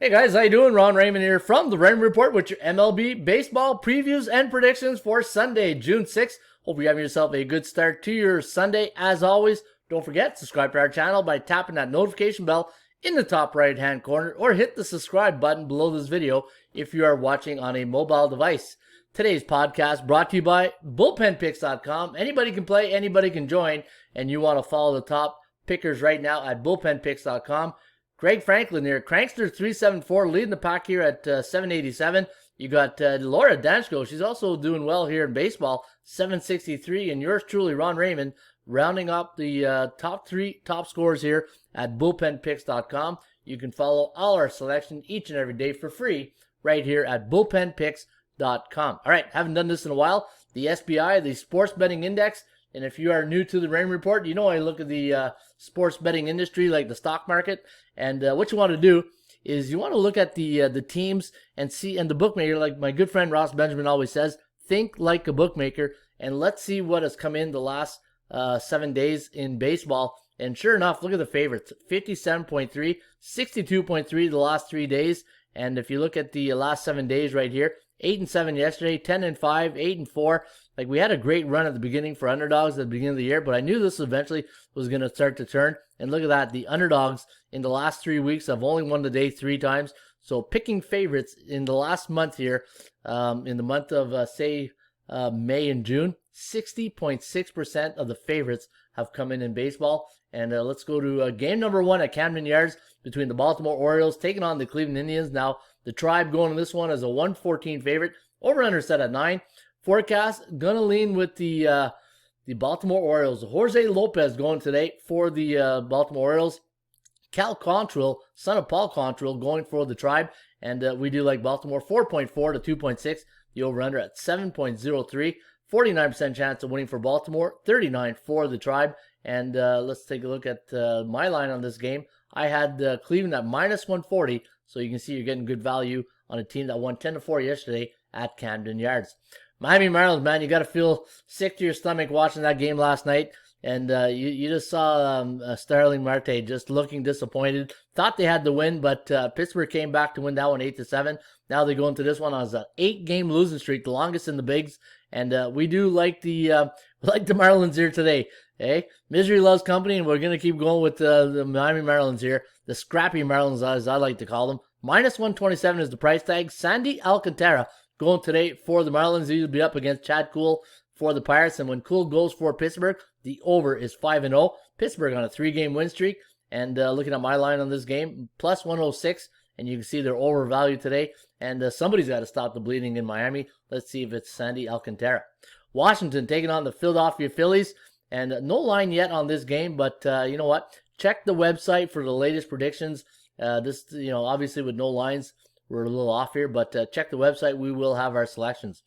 Hey guys, how you doing? Ron Raymond here from the Raymond Report with your MLB baseball previews and predictions for Sunday, June 6th. Hope you're having yourself a good start to your Sunday. As always, don't forget, subscribe to our channel by tapping that notification bell in the top right hand corner or hit the subscribe button below this video if you are watching on a mobile device. Today's podcast brought to you by bullpenpicks.com. Anybody can play, anybody can join, and you want to follow the top pickers right now at bullpenpicks.com. Greg Franklin here, Crankster 374, leading the pack here at 787. You got Laura Danchko. She's also doing well here in baseball, 763. And yours truly, Ron Raymond, rounding up the top three top scores here at bullpenpicks.com. You can follow all our selection each and every day for free right here at bullpenpicks.com. All right, haven't done this in a while. The SBI, the Sports Betting Index. And if you are new to the Raymond Report, you know I look at the sports betting industry like the stock market. And what you want to do is you want to look at the teams and see, and the bookmaker, like my good friend Ross Benjamin always says, think like a bookmaker. And let's see what has come in the last 7 days in baseball. And sure enough, look at the favorites, 57.3, 62.3 the last 3 days. And if you look at the last 7 days right here, 8-7 yesterday, 10-5, 8-4. Like, we had a great run at the beginning for underdogs at the beginning of the year, but I knew this eventually was going to start to turn. And look at that, the underdogs in the last 3 weeks have only won the day 3 times. So picking favorites in the last month here, in the month of, May and June, 60.6% of the favorites have come in baseball. And let's go to game number 1 at Camden Yards between the Baltimore Orioles taking on the Cleveland Indians. Now, the Tribe going to this one as a 114 favorite. Over-under set at 9. Forecast, gonna lean with the Baltimore Orioles. Jose Lopez going today for the Baltimore Orioles. Cal Quantrill, son of Paul Quantrill, going for the Tribe. And we do like Baltimore, 4.4 to 2.6. The over-under at 7.03. 49% chance of winning for Baltimore, 39 for the Tribe. And let's take a look at my line on this game. I had Cleveland at minus 140, so you can see you're getting good value on a team that won 10-4 yesterday at Camden Yards. Miami Marlins, man, you got to feel sick to your stomach watching that game last night. And you just saw Starling Marte just looking disappointed. Thought they had the win, but Pittsburgh came back to win that one 8-7. Now they go into this one on an 8-game losing streak, the longest in the bigs. And we do like the Marlins here today. Hey, misery loves company, and we're going to keep going with the Miami Marlins here. The scrappy Marlins, as I like to call them. Minus 127 is the price tag. Sandy Alcantara going today for the Marlins. He'll be up against Chad Kuhl for the Pirates. And when Kuhl goes for Pittsburgh, the over is 5-0. Pittsburgh on a 3-game win streak. And looking at my line on this game, plus 106. And you can see they're overvalued today. And somebody's got to stop the bleeding in Miami. Let's see if it's Sandy Alcantara. Washington taking on the Philadelphia Phillies. And no line yet on this game, but you know what? Check the website for the latest predictions. Obviously with no lines, we're a little off here, but check the website. We will have our selections.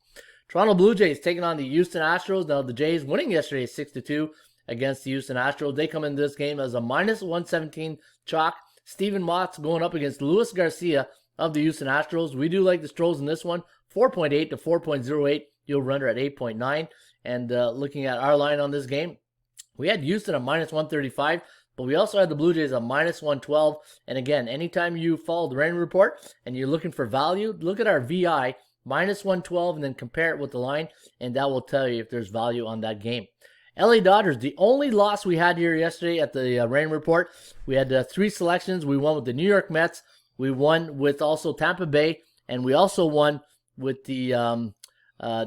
Toronto Blue Jays taking on the Houston Astros. Now, the Jays winning yesterday 6-2 against the Houston Astros. They come in this game as a minus 117 chalk. Steven Mott's going up against Luis Garcia of the Houston Astros. We do like the Stros in this one, 4.8 to 4.08. You'll run her at 8.9. And looking at our line on this game, we had Houston at minus 135, but we also had the Blue Jays at minus 112. And again, anytime you follow the Raymond Report and you're looking for value, look at our VI, minus 112, and then compare it with the line, and that will tell you if there's value on that game. LA Dodgers, the only loss we had here yesterday at the Raymond Report, we had 3 selections. We won with the New York Mets, we won with also Tampa Bay, and we also won with the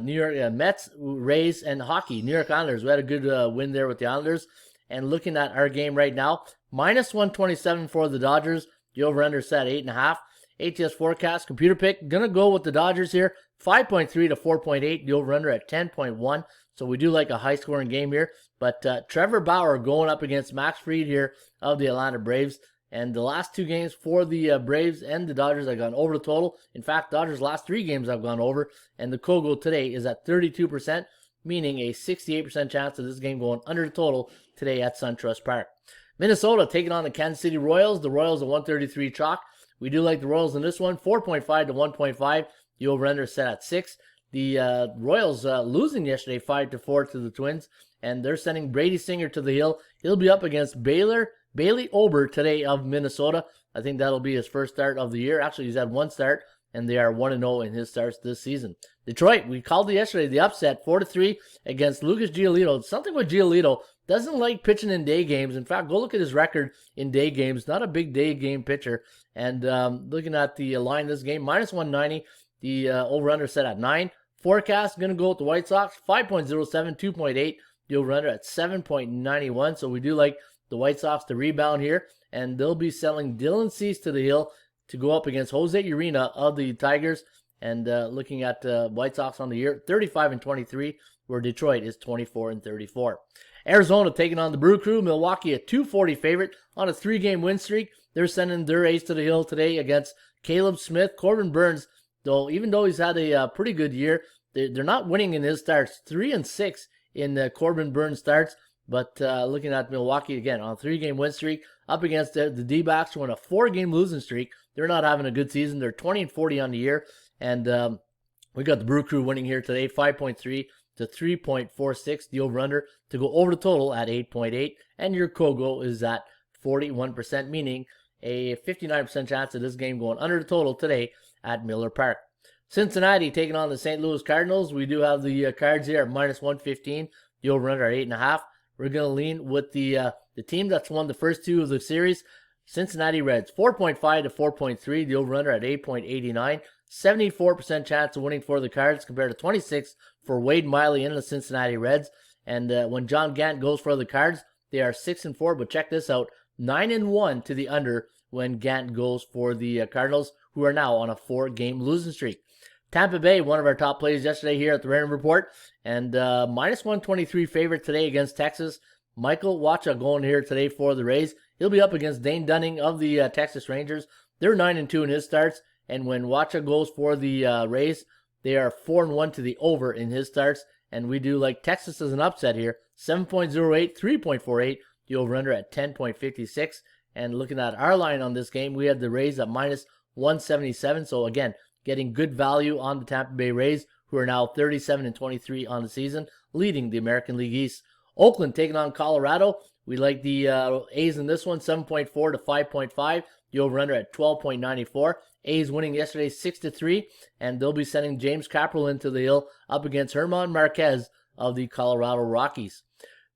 New York Mets, Rays, and hockey. New York Islanders. We had a good win there with the Islanders. And looking at our game right now, minus 127 for the Dodgers. The over-under set 8.5. ATS forecast, computer pick, gonna go with the Dodgers here. 5.3 to 4.8. The over-under at 10.1. So we do like a high-scoring game here. But Trevor Bauer going up against Max Fried here of the Atlanta Braves. And the last 2 games for the Braves and the Dodgers have gone over the total. In fact, Dodgers' last 3 games have gone over. And the Kogo today is at 32%, meaning a 68% chance of this game going under the total today at SunTrust Park. Minnesota taking on the Kansas City Royals. The Royals are 133 chalk. We do like the Royals in this one, 4.5 to 1.5. The over-under set at 6. The Royals losing yesterday 5-4 to the Twins. And they're sending Brady Singer to the hill. He'll be up against Bailey Ober today of Minnesota. I think that'll be his first start of the year. Actually, he's had one start, and they are 1-0 in his starts this season. Detroit, we called it yesterday, the upset, 4-3 against Lucas Giolito. Something with Giolito, doesn't like pitching in day games. In fact, go look at his record in day games. Not a big day game pitcher. And looking at the line this game, minus 190. The over-under set at 9. Forecast, going to go with the White Sox, 5.07, 2.8. The over-under at 7.91. So we do like the White Sox to rebound here. And they'll be selling Dylan Cease to the hill to go up against Jose Urena of the Tigers. And looking at White Sox on the year, 35-23, where Detroit is 24-34. Arizona taking on the Brew Crew. Milwaukee, a 240 favorite on a 3-game win streak. They're sending their ace to the hill today against Caleb Smith. Corbin Burns, though, even though he's had a pretty good year, they're not winning in his starts. 3-6 in Corbin Burns starts. But looking at Milwaukee again on a 3-game win streak up against the D-backs who on a 4-game losing streak. They're not having a good season. They're 20-40 on the year. And we got the Brew Crew winning here today, 5.3 to 3.46. The over-under to go over the total at 8.8. And your Kogo is at 41%, meaning a 59% chance of this game going under the total today at Miller Park. Cincinnati taking on the St. Louis Cardinals. We do have the Cards here at minus 115. The over-under at 8.5. We're going to lean with the team that's won the first 2 of the series, Cincinnati Reds, 4.5 to 4.3. The over-under at 8.89. 74% chance of winning for the Cards compared to 26 for Wade Miley and the Cincinnati Reds. And when John Gant goes for the Cards, they are 6-4. But check this out, 9-1 to the under when Gant goes for the Cardinals, who are now on a 4-game losing streak. Tampa Bay, one of our top plays yesterday here at the Raymond Report, and minus 123 favorite today against Texas. Michael Wacha going here today for the Rays. He'll be up against Dane Dunning of the Texas Rangers. They're 9-2 in his starts, and when Wacha goes for the Rays, they are 4-1 to the over in his starts, and we do like Texas as an upset here. 7.08, 3.48, the over-under at 10.56. And looking at our line on this game, we had the Rays at minus 177. So again, getting good value on the Tampa Bay Rays, who are now 37-23 on the season, leading the American League East. Oakland taking on Colorado. We like the A's in this one, 7.4 to 5.5. The over-under at 12.94. A's winning yesterday 6-3, and they'll be sending James Capperell into the hill up against Herman Marquez of the Colorado Rockies.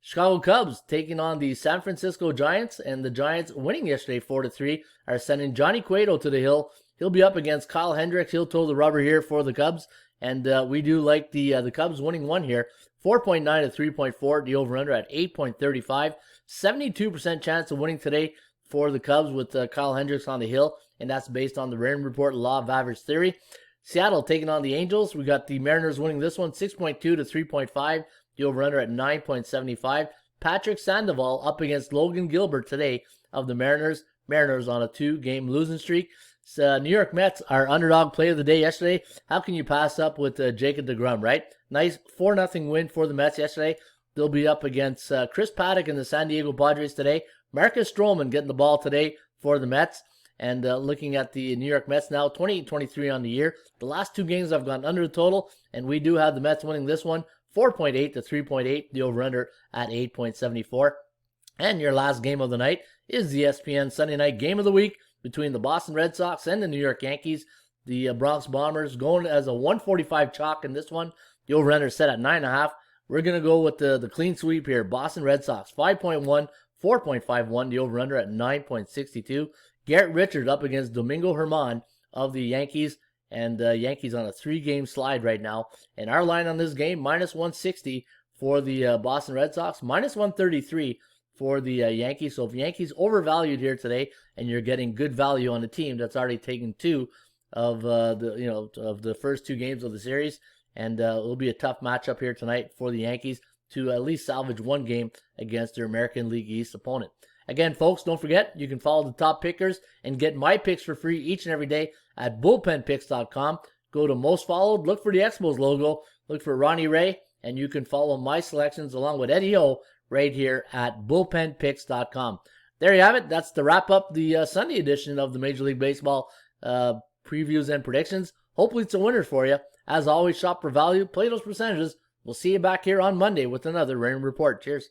Chicago Cubs taking on the San Francisco Giants, and the Giants winning yesterday 4-3 are sending Johnny Cueto to the hill. He'll be up against Kyle Hendricks. He'll toe the rubber here for the Cubs, and we do like the Cubs winning one here, 4.9 to 3.4. The over/under at 8.35. 72% chance of winning today for the Cubs with Kyle Hendricks on the hill, and that's based on the Raymond Report Law of Average Theory. Seattle taking on the Angels. We got the Mariners winning this one, 6.2 to 3.5. The over-under at 9.75. Patrick Sandoval up against Logan Gilbert today of the Mariners. Mariners on a 2-game losing streak. So, New York Mets, our underdog play of the day yesterday. How can you pass up with Jacob deGrom, right? Nice 4-0 win for the Mets yesterday. They'll be up against Chris Paddock and the San Diego Padres today. Marcus Stroman getting the ball today for the Mets. And looking at the New York Mets now, 28-23 on the year. The last 2 games have gone under the total, and we do have the Mets winning this one, 4.8 to 3.8, the over-under at 8.74. And your last game of the night is the ESPN Sunday night game of the week between the Boston Red Sox and the New York Yankees. The Bronx Bombers going as a 145 chalk in this one. The over-under set at 9.5. We're going to go with the clean sweep here. Boston Red Sox, 5.1, 4.51, the over-under at 9.62. Garrett Richards up against Domingo Germán of the Yankees. And Yankees on a 3-game slide right now. And our line on this game, minus 160 for the Boston Red Sox, minus 133 for the Yankees. So if Yankees overvalued here today, and you're getting good value on a team that's already taken 2 of the first 2 games of the series, and it'll be a tough matchup here tonight for the Yankees to at least salvage 1 game against their American League East opponent. Again, folks, don't forget, you can follow the top pickers and get my picks for free each and every day at bullpenpicks.com. Go to most followed, look for the Expos logo, look for Ronnie Ray, and you can follow my selections along with Eddie O right here at bullpenpicks.com. There you have it. That's to wrap up the Sunday edition of the Major League Baseball previews and predictions. Hopefully it's a winner for you. As always, shop for value, play those percentages. We'll see you back here on Monday with another Raymond Report. Cheers.